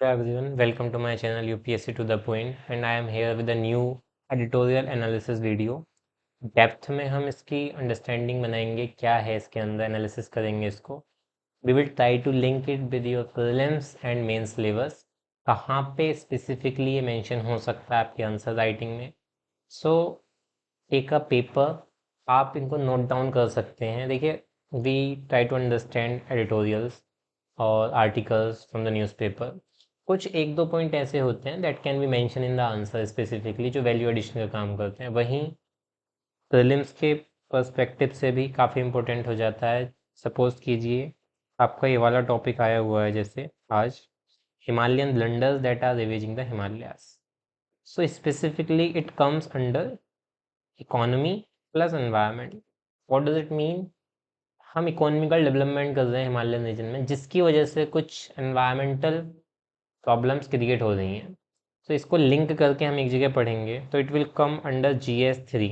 Hello everyone, welcome to my channel UPSC to the point and I am here with a new editorial analysis video। Depth में हम इसकी understanding बनाएंगे, क्या है इसके अंदर, एनालिसिस करेंगे इसको। We will try to link it with your prelims and main syllabus. कहाँ पे स्पेसिफिकली ये मेंशन हो सकता है आपके आंसर राइटिंग में। सो टेक अ पेपर, आप इनको नोट डाउन कर सकते हैं। देखिए, we try to understand editorials और आर्टिकल्स फ्रॉम द न्यूज़पेपर। कुछ एक दो पॉइंट ऐसे होते हैं that can be mention in the answer specifically, जो वैल्यू एडिशन का काम करते हैं। वहीं प्रीलिम्स के पर्सपेक्टिव से भी काफ़ी इंपॉर्टेंट हो जाता है। सपोज कीजिए आपका ये वाला टॉपिक आया हुआ है, जैसे आज Himalayan blunders that are ravaging the Himalayas. So specifically it comes under economy plus environment. What does it mean? हम इकोनॉमिकल डेवलपमेंट कर रहे हैं हिमालयन रीजन में, जिसकी वजह से कुछ एनवायरमेंटल प्रॉब्लम्स क्रिएट हो रही हैं। तो इसको लिंक करके हम एक जगह पढ़ेंगे तो it will come under GS 3।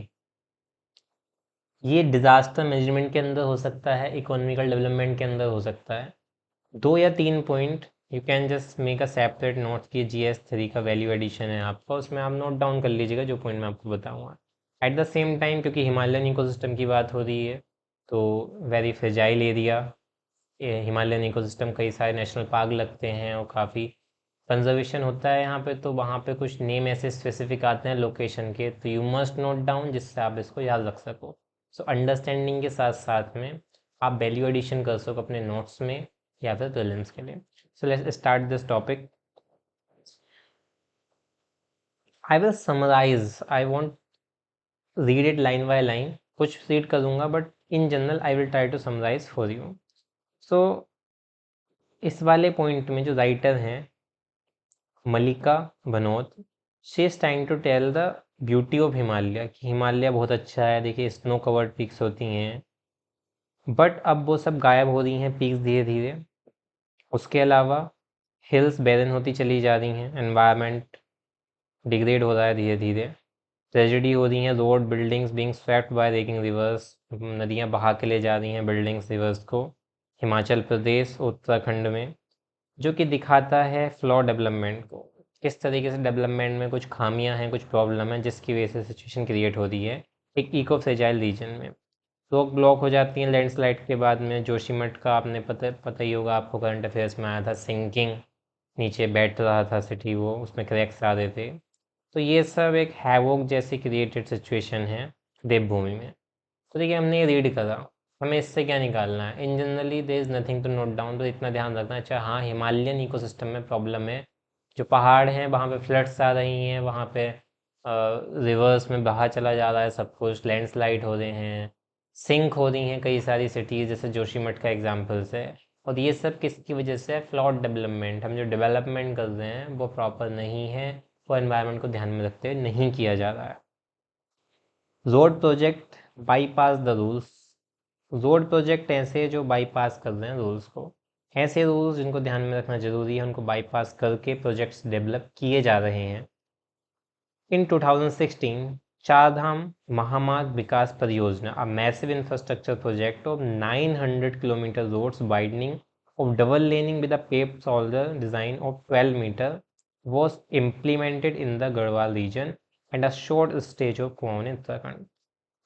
ये डिज़ास्टर मैनेजमेंट के अंदर हो सकता है, इकोनॉमिकल डेवलपमेंट के अंदर हो सकता है। 2 या 3 point you can just make a separate note कि GS 3 का वैल्यू एडिशन है आपका, उसमें आप नोट डाउन कर लीजिएगा जो पॉइंट मैं आपको बताऊंगा। एट द सेम टाइम, क्योंकि हिमालयन इकोसिस्टम की बात हो रही है, तो very fragile area, Himalayan ecosystem कई सारे नेशनल पार्क लगते हैं और काफ़ी कंजर्वेशन होता है यहाँ पे। तो वहाँ पे कुछ नेम ऐसे स्पेसिफिक आते हैं लोकेशन के, तो यू मस्ट नोट डाउन जिससे आप इसको याद रख सको। सो अंडरस्टैंडिंग के साथ साथ में आप वैल्यू एडिशन कर सको अपने नोट्स में या फिर प्रीलिम्स के लिए। So let's start this topic. I will summarise, I won't read it line by line, कुछ रीड करूँगा but in general I will try to summarise for you. So इस वाले पॉइंट में जो राइटर हैं Malika Banot, she is trying to tell the beauty of Himalaya, कि हिमालय बहुत अच्छा है। देखिए, स्नो कवर्ड पीक्स होती हैं, बट अब वो सब गायब हो रही हैं पीक्स धीरे धीरे। उसके अलावा हिल्स बैरन होती चली जा रही हैं, एनवायरनमेंट डिग्रेड हो रहा है धीरे धीरे, ट्रेजेडी हो रही हैं, road buildings being swept by raging reverse, नदियाँ बहा के ले जा रही हैं बिल्डिंग्स रिवर्स को। हिमाचल प्रदेश उत्तराखंड में, जो कि दिखाता है फ्लॉ डेवलपमेंट को, किस तरीके से डेवलपमेंट में कुछ खामियां हैं, कुछ प्रॉब्लम है, जिसकी वजह से सिचुएशन क्रिएट हो रही है एक इको फ्रेजाइल रीजन में। रोड ब्लॉक हो जाती हैं लैंडस्लाइड के बाद में। जोशीमठ का आपने पता ही होगा आपको, करंट अफेयर्स में आया था, सिंकिंग, नीचे बैठ रहा था सिटी, वो उसमें क्रैक्स आ रहे थे। तो ये सब एक हैवोक जैसी क्रिएटेड सिचुएशन है देवभूमि में। तो देखिए, हमने ये रीड करा, हमें इससे क्या निकालना है? In generally there is nothing to note down, तो इतना ध्यान रखना। अच्छा हाँ, हिमालयन इकोसिस्टम में प्रॉब्लम है, जो पहाड़ हैं वहाँ पे फ्लड्स आ रही हैं, वहाँ पे रिवर्स में बहा चला जा रहा है सब कुछ, लैंडस्लाइड हो रहे हैं, सिंक हो रही हैं कई सारी सिटीज़, जैसे जोशीमठ का एग्जाम्पल्स है। और ये सब किसकी वजह से है? Flawed development. हम जो डेवलपमेंट कर रहे हैं वो प्रॉपर नहीं है, वो एनवायरनमेंट को ध्यान में रखते हुए नहीं किया जा रहा है। Road project bypass the rules. Road project ऐसे जो बाईपास कर रहे हैं रूल्स को, ऐसे रूल्स जिनको ध्यान में रखना जरूरी है, उनको बाईपास करके प्रोजेक्ट्स डेवलप किए जा रहे हैं। इन 2016, चारधाम महामार्ग विकास परियोजना, a massive infrastructure project of 900 kilometre roads widening of double laning with a paved shoulder design of 12 meter was implemented in the Garhwal region and a short stage of Kumaon in Uttarakhand।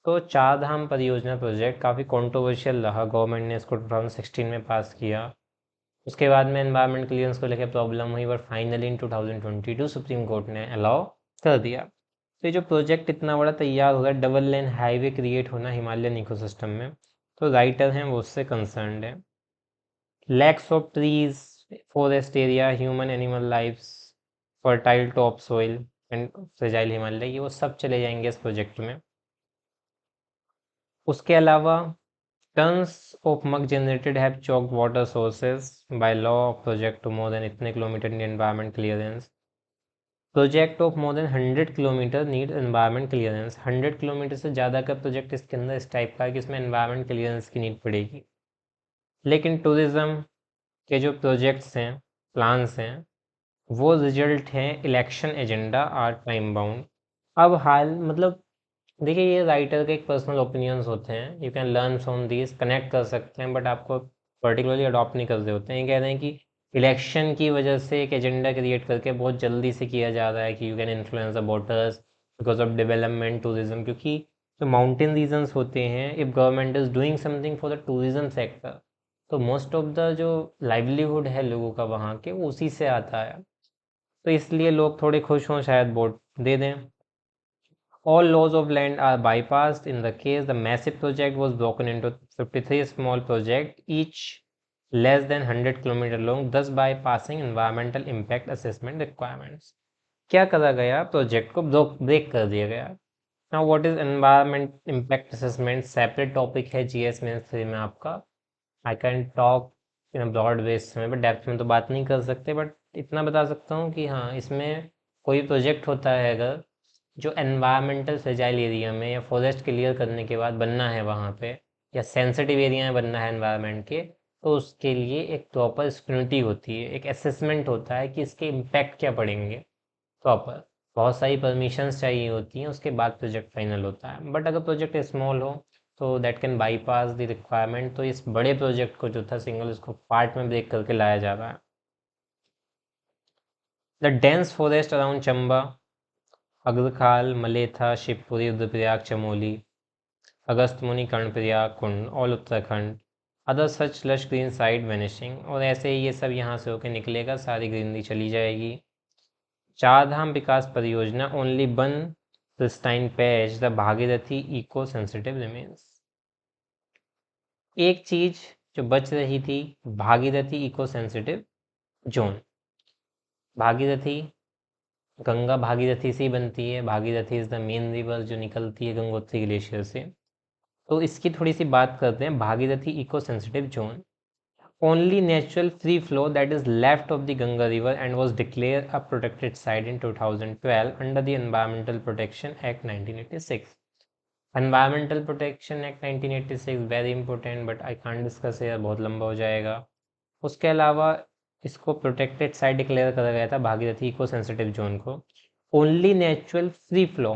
तो चार धाम परियोजना project काफ़ी controversial रहा, government ने इसको 2016 में पास किया। उसके बाद में एनवायरमेंट क्लियरेंस को लेकर प्रॉब्लम हुई, but finally in 2022 supreme court ने अलाउ कर दिया। तो ये जो प्रोजेक्ट इतना बड़ा तैयार हो रहा है, डबल लेन हाईवे क्रिएट होना हिमालयन इकोसिस्टम में, तो राइटर हैं वो उससे कंसर्नड है। Lakhs of trees, forest area, human animal lifes, fertile top soil and fragile Himalaya, ये वो सब चले जाएंगे इस प्रोजेक्ट में। उसके अलावा tons of muck generated have choked water sources by law of project to more than इतने kilometre in environment clearance. Project of more than 100 kilometre need environment clearance. 100 kilometre से ज़्यादा का प्रोजेक्ट इसके अंदर इस टाइप का है कि इसमें एनवायरमेंट क्लियरेंस की नीड पड़ेगी। लेकिन टूरिज़्म के जो प्रोजेक्ट्स हैं, प्लान्स हैं, वो रिजल्ट हैं election agenda are time bound. अब हाल मतलब, देखिए, ये राइटर के एक पर्सनल ओपिनियंस होते हैं, you can learn from this, connect कर सकते हैं, बट आपको पर्टिकुलरली अडॉप्ट नहीं कर रहे होते हैं। ये कह रहे हैं कि इलेक्शन की वजह से एक एजेंडा क्रिएट करके बहुत जल्दी से किया जा रहा है कि you can influence the voters because of development tourism, क्योंकि जो माउंटेन रीजन्स होते हैं, if government is doing something for the tourism sector, तो मोस्ट ऑफ द जो लाइवलीहुड है लोगों का वहाँ के, वो उसी से आता है। तो इसलिए लोग थोड़े खुश हों, शायद वोट दे दें। All laws of land are bypassed. In the case, the massive project was broken into 53 small projects, each less than 100 km long, thus bypassing environmental impact assessment requirements. क्या करा गया? प्रोजेक्ट को ब्रेक कर दिया गया। Now what is environment impact assessment? Separate topic है GS mains 3 में आपका। I can talk in broad base में, बट डेप्थ में तो बात नहीं कर सकते, बट इतना बता सकता हूँ कि हाँ, इसमें कोई प्रोजेक्ट होता है अगर जो एनवायरमेंटल फ्रेजाइल एरिया में या फॉरेस्ट क्लियर करने के बाद बनना है वहाँ पे, या सेंसिटिव एरिया में बनना है एनवायरनमेंट के, तो उसके लिए एक प्रॉपर स्क्रूनिटी होती है, एक असेसमेंट होता है कि इसके इम्पैक्ट क्या पड़ेंगे प्रॉपर। बहुत सारी परमिशंस चाहिए होती हैं, उसके बाद प्रोजेक्ट फाइनल होता है। बट अगर प्रोजेक्ट स्मॉल हो तो that can bypass the requirement. तो इस बड़े प्रोजेक्ट को जो था सिंगल, उसको पार्ट में ब्रेक करके लाया जा रहा है। The dense forest around Chamba, Agrakhal, Maletha, Shivpuri, Rudraprayag, Chamoli, Agastmuni, Karnaprayag, Kund, all Uttarakhand, other such lush green side vanishing. और ऐसे ही ये सब यहाँ से होकर निकलेगा, सारी ग्रीनरी चली जाएगी। चारधाम विकास परियोजना, only one pristine patch, the Bhagirathi eco sensitive remains. एक चीज जो बच रही थी, Bhagirathi eco sensitive zone. Bhagirathi, Ganga Bhagirathi से ही बनती है। Bhagirathi is the main river जो निकलती है गंगोत्री ग्लेशियर से। तो इसकी थोड़ी सी बात करते हैं। Bhagirathi eco sensitive zone, only natural free flow that is left of the Ganga river and was declared a protected site in 2012 under the Environmental Protection Act 1986. Environmental Protection Act 1986 very important, but I can't discuss here, बहुत लंबा हो जाएगा। उसके अलावा इसको protected site declare करा गया था भागीरथी इको सेंसिटिव जोन को। ओनली नेचुरल फ्री फ्लो,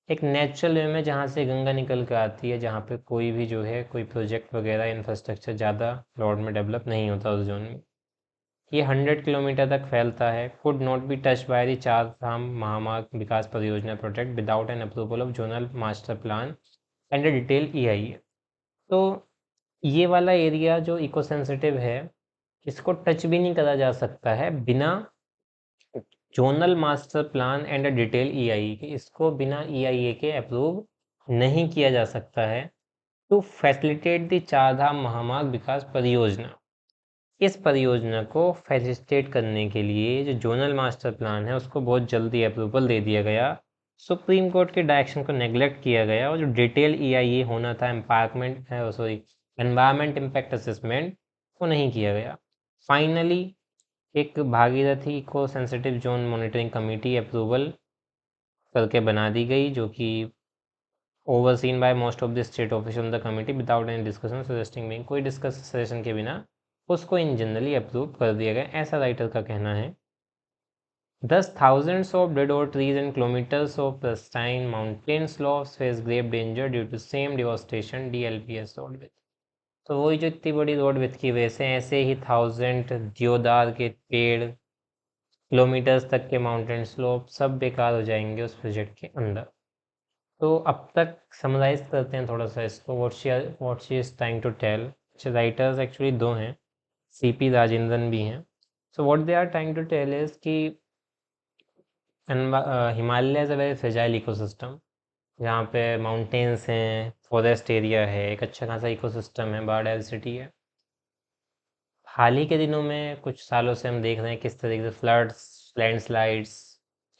एक नेचुरल वे में जहाँ से गंगा निकल कर आती है, जहाँ पे कोई भी जो है कोई प्रोजेक्ट वगैरह इंफ्रास्ट्रक्चर ज़्यादा रोड में डेवलप नहीं होता उस जोन में। ये 100 किलोमीटर तक फैलता है। Could not be touch by the Char धाम महामार्ग विकास परियोजना project without an approval of zonal master plan and detail EIA। तो ये वाला एरिया जो इको सेंसिटिव है, इसको टच भी नहीं करा जा सकता है बिना zonal master plan and detail EIA के। इसको बिना EIA के अप्रूव नहीं किया जा सकता है टू फैसिलिटेट द चारधाम महामार्ग विकास परियोजना। इस परियोजना को फैसिलिटेट करने के लिए जो जोनल मास्टर प्लान है उसको बहुत जल्दी अप्रूवल दे दिया गया। सुप्रीम कोर्ट के डायरेक्शन को नेग्लेक्ट किया गया, और जो डिटेल EIA होना था, एनवायरमेंट इम्पैक्ट असेसमेंट, वो नहीं किया गया। फाइनली एक भागीरथी को sensitive zone monitoring committee approval करके बना दी गई, जो कि overseen by most of the state office on the committee without any discussion suggesting being, कोई डिस्कस सजेशन के बिना उसको इन जनरली अप्रूव कर दिया गया, ऐसा राइटर का कहना है। Thus, thousands of dead old trees and kilometers of pristine mountain slopes face grave danger due to same devastation DLPS road width। तो वही जो इतनी बड़ी रोड विथ की वजह से ऐसे ही 1000 देवदार के पेड़, किलोमीटर्स तक के माउंटेन स्लोप सब बेकार हो जाएंगे उस प्रोजेक्ट के अंदर। तो अब तक समराइज करते हैं थोड़ा सा इसको, what she is trying to tell. Writers actually दो हैं, CP राजेंद्रन भी हैं। So what they are trying to tell is कि Himalaya is a very fragile ecosystem, जहाँ पे माउंटेन्स हैं, फॉरेस्ट एरिया है, एक अच्छा खासा इकोसिस्टम है, बायोडाइवर्सिटी है। हाल ही के दिनों में कुछ सालों से हम देख रहे हैं किस तरीके से floods, landslides,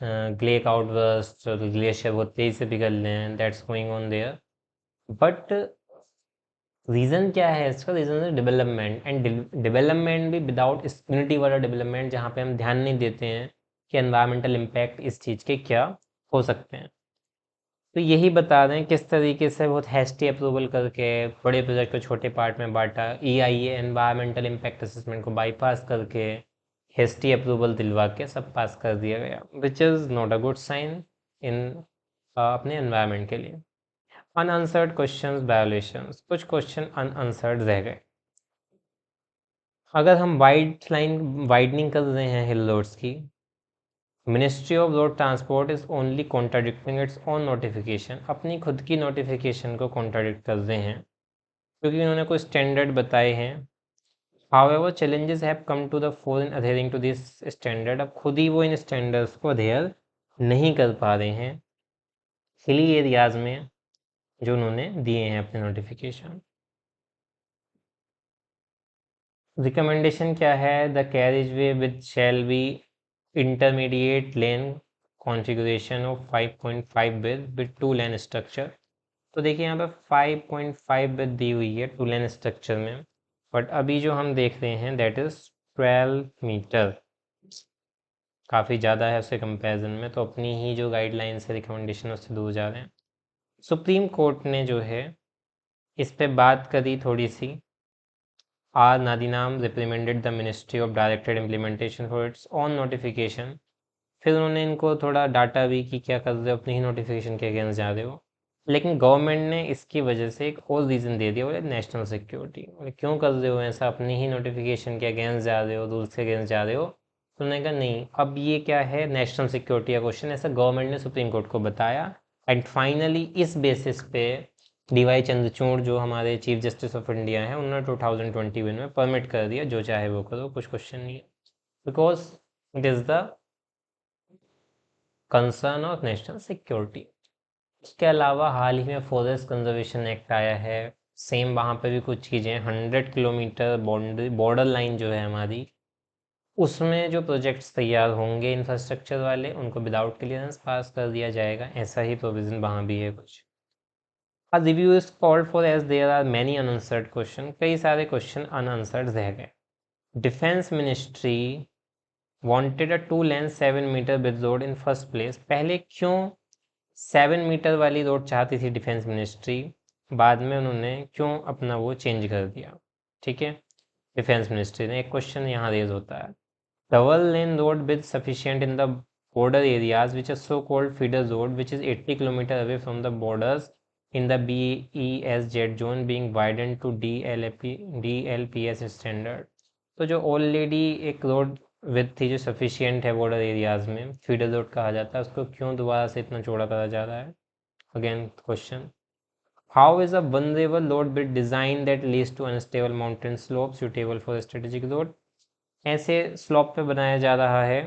Glock outburst, glacier बहुत तेज़ी से पिघल रहे हैं, that's going on their. But reason क्या है इसका? रीज़न है डेवलपमेंट, एंड डेवलपमेंट भी विदाउट स्क्रूनिटी वाला डेवलपमेंट, जहाँ पे हम ध्यान नहीं देते हैं कि एनवायरमेंटल इम्पैक्ट इस चीज़ के क्या हो सकते हैं। तो यही बता रहे हैं किस तरीके से बहुत हैस्टी अप्रूवल करके बड़े प्रोजेक्ट को छोटे पार्ट में बांटा, EIA एनवायरमेंटल इम्पैक्ट असेसमेंट को बाईपास करके हैस्टी अप्रूवल दिलवा के सब पास कर दिया गया, which is not a good sign in अपने एनवायरमेंट के लिए। अनआंसर्ड क्वेश्चंस वायोलेशंस, कुछ क्वेश्चन अनआंसर्ड रह गए। अगर हम वाइडनिंग कर रहे हैं हिल रोड्स की, ministry of road transport is only contradicting its own notification, अपनी खुद की नोटिफिकेशन को कॉन्ट्राडिक्ट कर रहे हैं क्योंकि उन्होंने कोई स्टैंडर्ड बताए हैं। However challenges have come to the fore in adhering to this standard, अब खुद ही वो इन स्टैंडर्ड्स को अधेयर नहीं कर पा रहे हैं हिली एरियाज में जो उन्होंने दिए हैं अपने नोटिफिकेशन। रिकमेंडेशन क्या है? The carriage way with shall be intermediate lane configuration of 5.5 with 2 lane structure. तो देखिए यहाँ पे 5.5 विद दी हुई है 2 लेन स्ट्रक्चर में, बट अभी जो हम देख रहे हैं दैट इज़ 12 मीटर, काफ़ी ज़्यादा है उसके कंपैरिजन में, तो अपनी ही जो गाइडलाइंस है रिकमेंडेशन उससे दूर जा रहे हैं। सुप्रीम कोर्ट ने जो है इस पे बात करी थोड़ी सी। R Nariman reprimanded the ministry of directed implementation for its on notification, फिर उन्होंने इनको थोड़ा डाटा भी कि क्या कर रहे हो, अपनी ही नोटिफिकेशन के अगेंस्ट जा रहे हो। लेकिन गवर्नमेंट ने इसकी वजह से एक और रीज़न दे दिया, बोले नेशनल सिक्योरिटी। क्यों कर रहे हो ऐसा, अपनी ही नोटिफिकेशन के अगेंस्ट जा रहे हो, रूल्स के अगेंस्ट जा रहे हो। तो उन्होंने कहा नहीं, अब ये क्या है, नेशनल सिक्योरिटी का क्वेश्चन, ऐसा गवर्नमेंट ने सुप्रीम कोर्ट को बताया। एंड फाइनली इस बेसिस पे डीवाई चंद्रचूड़ जो हमारे चीफ जस्टिस ऑफ इंडिया हैं, उन्होंने 2021 में परमिट कर दिया जो चाहे वो करो, कुछ क्वेश्चन नहीं है, because it is the concern of national security. उसके अलावा हाल ही में फॉरेस्ट कंजर्वेशन एक्ट आया है, सेम वहाँ पे भी कुछ चीज़ें, 100 किलोमीटर बॉर्डर लाइन जो है हमारी, उसमें जो प्रोजेक्ट्स तैयार होंगे इंफ्रास्ट्रक्चर वाले, उनको विदाउट क्लियरेंस पास कर दिया जाएगा, ऐसा ही प्रोविज़न वहाँ भी है कुछ। A review is called for as there are many unanswered question, कई सारे क्वेश्चन अनआंसर्ड रह गए। Defence ministry wanted a 2-lane 7 metre with road in first place, पहले क्यों 7 मीटर वाली रोड चाहती थी डिफेंस मिनिस्ट्री, बाद में उन्होंने क्यों अपना वो चेंज कर दिया, ठीक है, डिफेंस मिनिस्ट्री ने। एक क्वेश्चन यहाँ रेज होता है, double lane road with sufficient in the border areas which is so called feeder road which is 80 km away from the borders in the BESZ zone being widened to DLPS standard। तो जो already एक road with थी जो sufficient है border areas में, feeder road कहा जाता है, उसको क्यों दोबारा से इतना चौड़ा करा जा रहा है? Again question, how is a vulnerable road bit design that leads to unstable mountain slope suitable for strategic road, ऐसे स्लोप पे बनाया जा रहा है,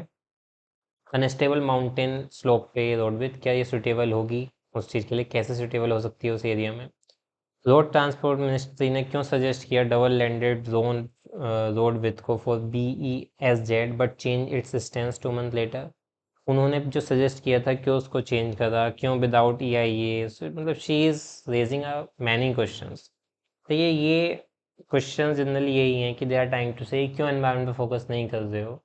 अनस्टेबल माउंटेन स्लोप पे रोड विथ, क्या ये सुटेबल होगी उस चीज़ के लिए, कैसे सुटेबल हो सकती है उस एरिया में? रोड ट्रांसपोर्ट मिनिस्ट्री ने क्यों सजेस्ट किया double landed zone road with को for BESZ but change its stance 2 month later? उन्होंने जो सजेस्ट किया था क्यों उसको चेंज करा, क्यों विदाउट EIA? मतलब she is raising many questions. तो ये क्वेश्चन जनरली यही हैं कि दे आर ट्राइंग टू से क्यों एनवायरनमेंट पे फोकस नहीं कर रहे हो,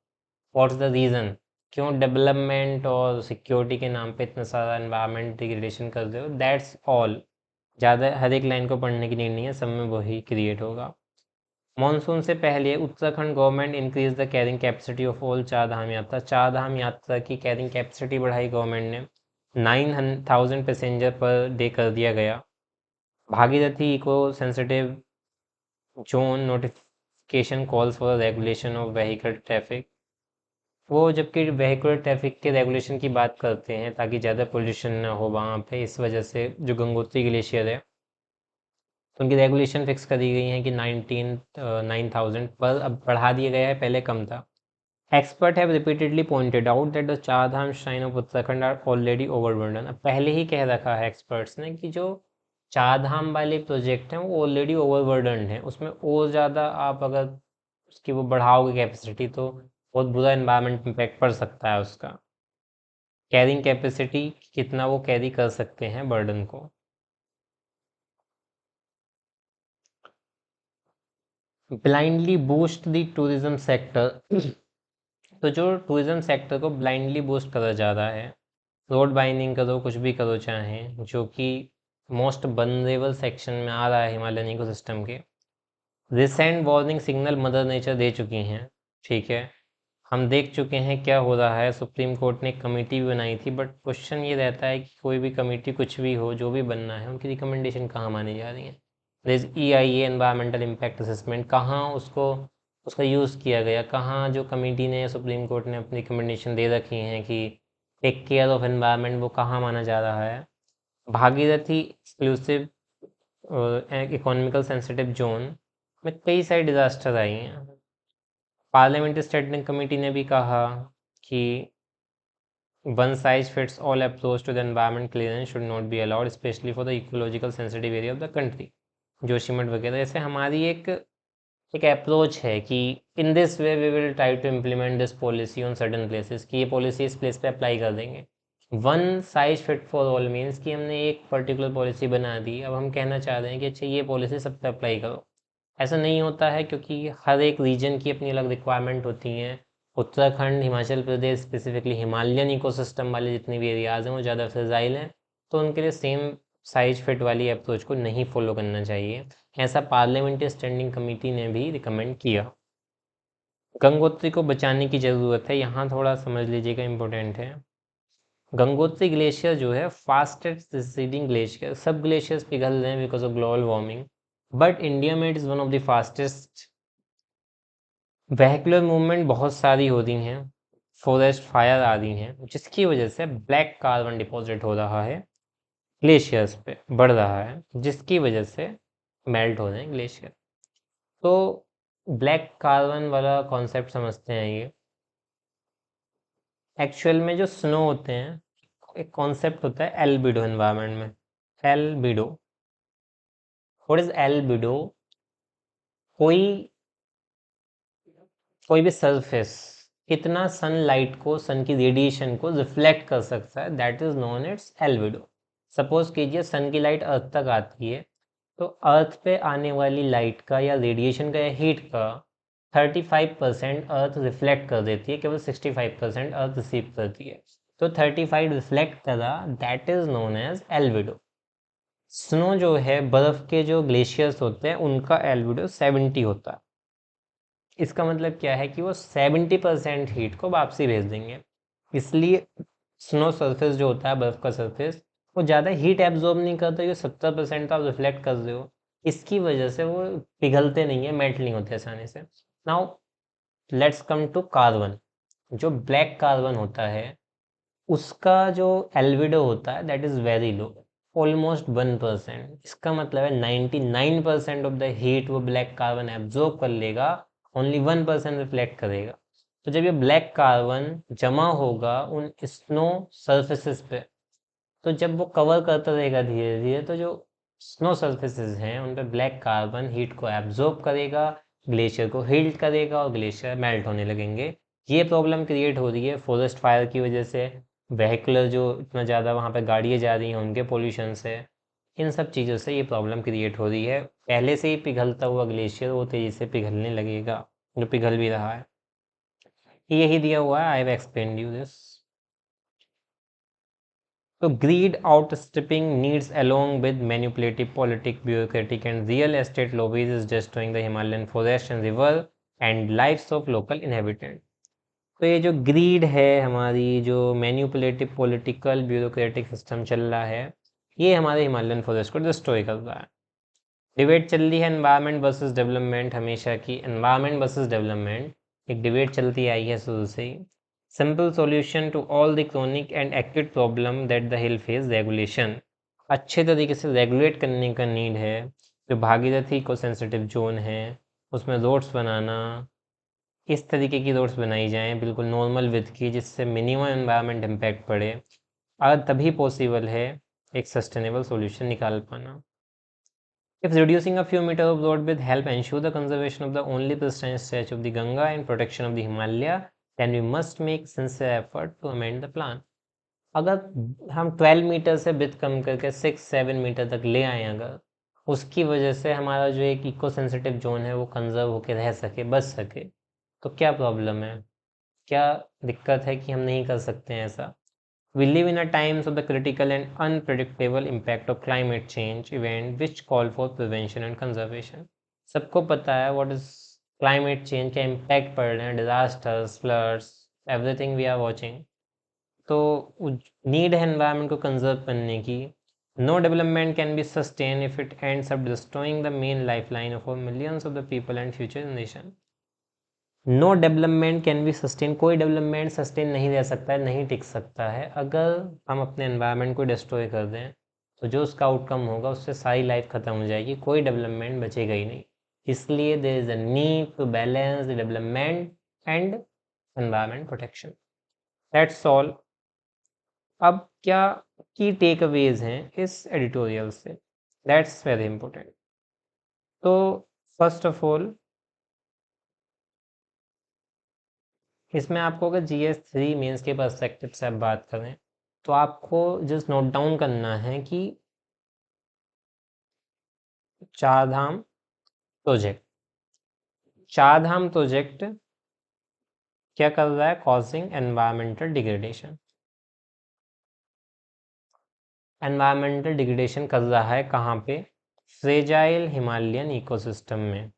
व्हाट्स द रीज़न, क्यों डेवलपमेंट और सिक्योरिटी के नाम पे इतना सारा एनवायरनमेंट डिग्रेडेशन कर रहे हो, दैट्स ऑल। ज़्यादा हर एक लाइन को पढ़ने की नीड नहीं है, सब में वही क्रिएट होगा। मॉनसून से पहले Uttarakhand government increase the carrying capacity of all चार धाम यात्रा, चार धाम यात्रा की कैरिंग कैपेसिटी बढ़ाई गवर्नमेंट ने, 9,000 पैसेंजर पर डे कर दिया गया। Bhagirathi eco sensitive zone notification calls for regulation of vehicle traffic, वो जबकि व्हीकल ट्रैफिक के रेगुलेशन की बात करते हैं ताकि ज़्यादा पोल्यूशन ना हो वहाँ पे, इस वजह से जो गंगोत्री ग्लेशियर है तो उनकी रेगुलेशन फिक्स करी गई है कि 9,000 पर अब बढ़ा दिया गया है, पहले कम था। Expert have repeatedly pointed out that the Char Dham shrine of Uttarakhand are already overburden, अब पहले ही कह रखा है एक्सपर्ट्स ने कि जो चार धाम वाले प्रोजेक्ट हैं वो ऑलरेडी ओवरबर्डन है, उसमें और ज़्यादा आप अगर उसकी वो बढ़ाओगे कैपेसिटी तो बहुत बुरा एनवायरनमेंट इम्पैक्ट पड़ सकता है उसका। कैरिंग कैपेसिटी कितना वो कैरी कर सकते हैं बर्डन को। Blindly boost the tourism sector, तो जो टूरिज्म सेक्टर को ब्लाइंडली बूस्ट करा जा रहा है, रोड बाइंडिंग करो कुछ भी करो चाहे, जो कि मोस्ट वल्नरेबल सेक्शन में आ रहा है हिमालयन इकोसिस्टम के। Recent warning signal mother nature दे चुकी हैं, ठीक है, हम देख चुके हैं क्या हो रहा है। सुप्रीम कोर्ट ने एक कमेटी भी बनाई थी, बट क्वेश्चन ये रहता है कि कोई भी कमेटी कुछ भी हो, जो भी बनना है, उनकी रिकमेंडेशन कहाँ मानी जा रही है? जैसे EIA एनवायरमेंटल इम्पैक्ट असेसमेंट, कहाँ उसको उसका यूज़ किया गया, कहाँ जो कमेटी ने, सुप्रीम कोर्ट ने अपनी रिकमेंडेशन दे रखी हैं कि टेक केयर ऑफ एनवायरनमेंट, वो कहाँ माना जा रहा है। Bhagirathi exclusive economical sensitive zone में कई सारे डिजास्टर आई हैं। पार्लियामेंट्री स्टैंडिंग कमेटी ने भी कहा कि one size fits all approach to the environment clearance should not be allowed specially for the ecological sensitive area of the country. Joshimath वगैरह, ऐसे हमारी एक अप्रोच है कि in this way we will try to implement this policy on certain places, कि ये policy इस place पे अप्लाई कर देंगे। One size fit for all means कि हमने एक पर्टिकुलर पॉलिसी बना दी, अब हम कहना चाह रहे हैं कि अच्छा ये पॉलिसी सब पे अप्लाई करो। ऐसा नहीं होता है, क्योंकि हर एक रीजन की अपनी अलग रिक्वायरमेंट होती हैं। Uttarakhand, Himachal Pradesh, specifically Himalayan ecosystem वाले जितने भी एरियाज़ हैं वो ज़्यादा फ्रेजाइल हैं, तो उनके लिए सेम साइज फिट वाली अप्रोच को नहीं फॉलो करना चाहिए। ऐसा पार्लियामेंट्री स्टैंडिंग कमेटी ने भी रिकमेंड किया। गंगोत्री को बचाने की ज़रूरत है, यहाँ थोड़ा समझ लीजिएगा, इम्पोर्टेंट है। गंगोत्री ग्लेशियर जो है फास्टेस्ट रिसीडिंग ग्लेशियर, सब ग्लेशियर्स पिघल रहे हैं because of global warming, but India में it is one of the fastest. Vehicular movement बहुत सारी हो रही हैं, फॉरेस्ट फायर आ रही हैं, जिसकी वजह से ब्लैक कार्बन डिपॉजिट हो रहा है ग्लेशियर्स पे, बढ़ रहा है, जिसकी वजह से मेल्ट हो रहे हैं ग्लेशियर। तो ब्लैक कार्बन वाला कॉन्सेप्ट समझते हैं। ये एक्चुअल में जो स्नो होते हैं, एक कॉन्सेप्ट होता है एल्बिडो एनवायरनमेंट में। Albedo, what is albedo? कोई कोई भी सरफेस कितना सनलाइट को, सन की रेडिएशन को रिफ्लेक्ट कर सकता है, that is known it's albedo. Suppose कीजिए सन की लाइट अर्थ तक आती है, तो अर्थ पे आने वाली लाइट का या रेडिएशन का या हीट का 35% अर्थ रिफ्लेक्ट कर देती है, केवल 65% अर्थ रिसीव करती है। तो 35 रिफ्लेक्ट करा, that is known as albedo. Snow जो है, बर्फ के जो ग्लेशियर्स होते हैं, उनका एल्बिडो 70 होता है। इसका मतलब क्या है कि वो 70% हीट को वापसी भेज देंगे। इसलिए स्नो सरफेस जो होता है, बर्फ का सरफेस, वो ज़्यादा हीट एब्जॉर्ब नहीं करता, ये 70% तो आप रिफ्लेक्ट कर रहे हो, इसकी वजह से वो पिघलते नहीं है, मेल्ट नहीं होते आसानी से। Now let's come to carbon. जो ब्लैक कार्बन होता है, उसका जो एल्बिडो होता है, that is very low, almost 1%। इसका मतलब है 99% ऑफ द हीट वो ब्लैक कार्बन एब्जॉर्ब कर लेगा, ओनली 1% रिफ्लेक्ट करेगा। तो जब ये ब्लैक कार्बन जमा होगा उन स्नो सर्फेसिस पे, तो जब वो कवर करता रहेगा धीरे धीरे, तो जो स्नो सर्फेसिस हैं उन पे ब्लैक कार्बन हीट को एब्जॉर्ब करेगा, ग्लेशियर को हीट करेगा और ग्लेशियर मेल्ट होने लगेंगे। ये प्रॉब्लम क्रिएट हो रही है फॉरेस्ट फायर की वजह से, व्हीकुलर जो इतना ज़्यादा वहाँ पे गाड़ियाँ जा रही हैं उनके पोल्यूशन से, इन सब चीज़ों से ये प्रॉब्लम क्रिएट हो रही है। पहले से ही पिघलता हुआ ग्लेशियर वो तेज़ी से पिघलने लगेगा, जो पिघल भी रहा है। यही दिया हुआ है, I have explained you this. So greed outstripping needs along with manipulative politic, bureaucratic and real estate lobbies is destroying the Himalayan forest and river and lives of local inhabitants. तो ये जो ग्रीड है, हमारी जो manipulative political bureaucratic system चल रहा है, ये हमारे हिमालयन फॉरेस्ट को डिस्ट्रॉय कर रहा है। डिबेट चल रही है एनवायरनमेंट वर्सेस डेवलपमेंट, हमेशा की एनवायरनमेंट वर्सेस डेवलपमेंट एक डिबेट चलती आई है शुरू से ही। Simple solution to all the chronic and acute problem that the hill face, regulation. अच्छे तरीके से रेगुलेट करने का नीड है। जो भागीरथी को सेंसिटिव जोन है, उसमें रोड्स बनाना, इस तरीके की रोड्स बनाई जाएं बिल्कुल नॉर्मल विथ की, जिससे मिनिमम एनवायरनमेंट इम्पैक्ट पड़े, और तभी पॉसिबल है एक सस्टेनेबल सॉल्यूशन निकाल पाना। If reducing a few meters of road will help ensure the conservation of the only pristine stretch of the Ganga and protection of the Himalaya, then we must make sincere effort to amend the plan. अगर हम 12 metre से width कम करके 6-7 metre तक ले आए, अगर उसकी वजह से हमारा जो एक इको सेंसिटिव जोन है वो कंजर्व होकर रह सके, बच सके, तो क्या प्रॉब्लम है, क्या दिक्कत है कि हम नहीं कर सकते हैं ऐसा? We live in a times of the critical and unpredictable impact of climate change event which call for prevention and conservation. सबको पता है what is climate change, क्या impact पड़ रहे हैं, disasters, floods, everything we are watching. तो need है environment को conserve करने की. No development can be sustained if it ends up destroying the main lifeline of millions of the people and future generation. No development can be sustain, कोई development sustain नहीं रह सकता है, नहीं टिक सकता है अगर हम अपने एनवायरनमेंट को डिस्ट्रॉय कर दें। तो जो उसका आउटकम होगा उससे सारी लाइफ ख़त्म हो जाएगी, कोई डेवलपमेंट बचेगा ही नहीं। इसलिए there is a need to balance the development and environment protection. That's all. अब क्या की टेक अवेज हैं इस एडिटोरियल से, दैट्स वेरी इंपॉर्टेंट। तो फर्स्ट ऑफ ऑल इसमें आपको अगर GS3 मेंस के पर्सपेक्टिव से आप बात करें तो आपको जस्ट नोट डाउन करना है कि चारधाम प्रोजेक्ट, चारधाम प्रोजेक्ट क्या कर रहा है, causing environmental degradation. Environmental degradation कर रहा है कहाँ पे, फ्रेजाइल हिमालयन इकोसिस्टम में।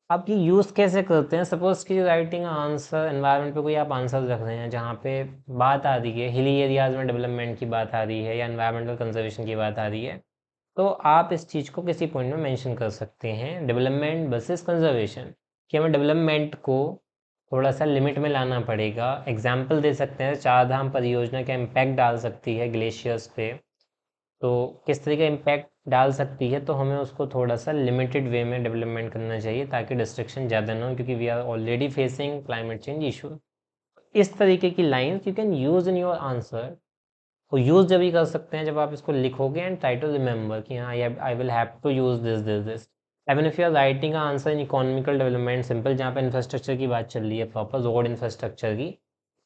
आप ये यूज़ कैसे करते हैं, सपोज कि राइटिंग आंसर एनवायरनमेंट पे कोई आप आंसर रख रहे हैं जहाँ पे बात आ रही है हिली एरियाज़ में डेवलपमेंट की बात आ रही है या एनवायरमेंटल कंजर्वेशन की बात आ रही है, तो आप इस चीज़ को किसी पॉइंट में मेंशन कर सकते हैं, डेवलपमेंट वर्सेस कंजर्वेशन, कि हमें डेवलपमेंट को थोड़ा सा लिमिट में लाना पड़ेगा। एग्जाम्पल दे सकते हैं, चारधाम परियोजना का इम्पैक्ट डाल सकती है ग्लेशियर्स पे, तो किस तरह का इम्पैक्ट डाल सकती है, तो हमें उसको थोड़ा सा लिमिटेड वे में डेवलपमेंट करना चाहिए ताकि डिस्ट्रक्शन ज़्यादा ना हो, क्योंकि we are already facing climate change issue. इस तरीके की lines you can use in your answer. वो यूज़ जब भी कर सकते हैं जब आप इसको लिखोगे एंड ट्राई टू रिमेंबर कि हाँ I will have to use this. Even if you are writing answer in economical development simple, जहाँ पे इंफ्रास्ट्रक्चर की बात चल रही है, प्रॉपर रोड इंफ्रास्ट्रक्चर की,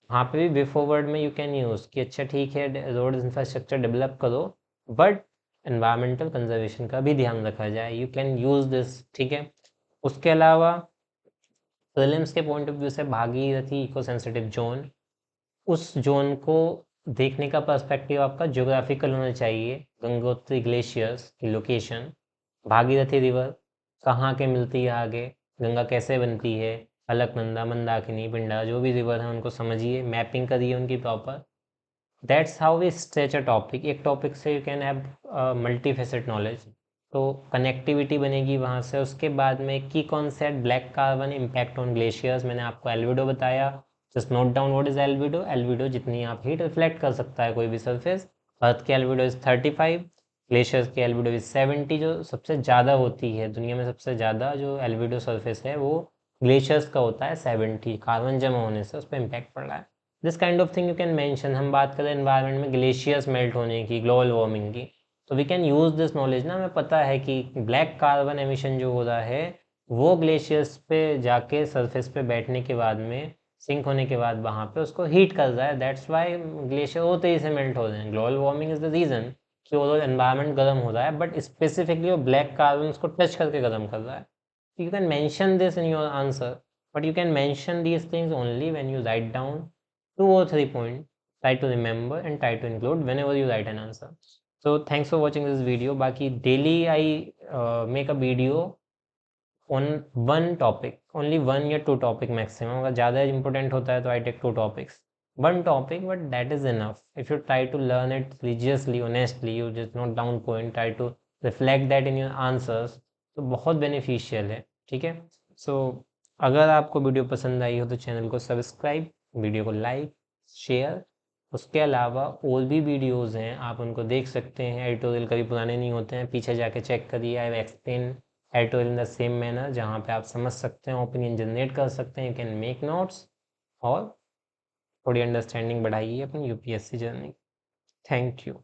वहाँ पे भी बिफोर वर्ड में यू कैन यूज़ कि अच्छा ठीक है रोड इंफ्रास्ट्रक्चर डेवलप करो बट एनवायरमेंटल कंजर्वेशन का भी ध्यान रखा जाए, यू कैन यूज़ दिस, ठीक है। उसके अलावा प्रीलिम्स के पॉइंट ऑफ व्यू से भागीरथी इको सेंसिटिव जोन, उस जोन को देखने का पर्सपेक्टिव आपका ज्योग्राफिकल होना चाहिए। गंगोत्री ग्लेशियर्स की लोकेशन, भागीरथी रिवर कहाँ के मिलती है आगे, गंगा कैसे बनती है, अलकनंदा, मंदाकिनी, पिंडा, जो भी रिवर हैं उनको समझिए, मैपिंग करिए उनकी proper. That's how we stretch a topic. एक टॉपिक से you can have multi facet knowledge, तो कनेक्टिविटी बनेगी वहाँ से। उसके बाद में की concept black carbon impact on glaciers, मैंने आपको एल्विडो बताया, just note down what is albedo. Albedo जितनी आप हीट रिफ्लेक्ट कर सकता है कोई भी सरफेस, अर्थ के एल्विडो इज 35, ग्लेशियर्स के एल्विडो इज 70, जो सबसे ज़्यादा होती है दुनिया में, सबसे ज़्यादा जो एल्विडो सरफेस है वो ग्लेशियर्स का होता है 70, कार्बन जमा होने से उस पर इम्पैक्ट पड़ रहा है। This kind of thing you can mention. हम बात करें एनवायरनमेंट में ग्लेशियर्स मेल्ट होने की, ग्लोबल वार्मिंग की, तो we can use this knowledge ना। हमें पता है कि ब्लैक कार्बन एमिशन जो हो रहा है वो ग्लेशियर्स पे जाके सरफेस पे बैठने के बाद में, सिंक होने के बाद वहाँ पे उसको हीट कर रहा है, दैट्स वाई ग्लेशियर वो तेज़ी से मेल्ट हो रहे हैं। Global warming is the reason कि ओवरऑल एनवायरनमेंट गर्म हो रहा है, बट स्पेसिफिकली वो ब्लैक कार्बन उसको टच करके गर्म कर रहा है। You can mention this in your answer, but you can mention these things only when you write down 2 or 3 points. Try to remember and try to include whenever you write an answer. So thanks for watching this video. Baki daily I make a video on one topic, only 1 या 2 topic maximum. अगर ज़्यादा important होता है तो I take 2 topics. One topic, but that is enough. If you try to learn it religiously, honestly, you just note down point, try to reflect that in your answers, तो बहुत beneficial है, ठीक है। सो अगर आपको वीडियो पसंद आई हो तो चैनल को सब्सक्राइब, वीडियो को लाइक, शेयर। उसके अलावा और भी वीडियोस हैं, आप उनको देख सकते हैं। एडिटोरियल कभी पुराने नहीं होते हैं, पीछे जाके चेक करिए। I explain editorial in the same manner, जहाँ पे आप समझ सकते हैं, ओपिनियन जनरेट कर सकते हैं, यू कैन मेक नोट्स और थोड़ी अंडरस्टैंडिंग बढ़ाइए अपनी UPSC जर्नी। Thank you.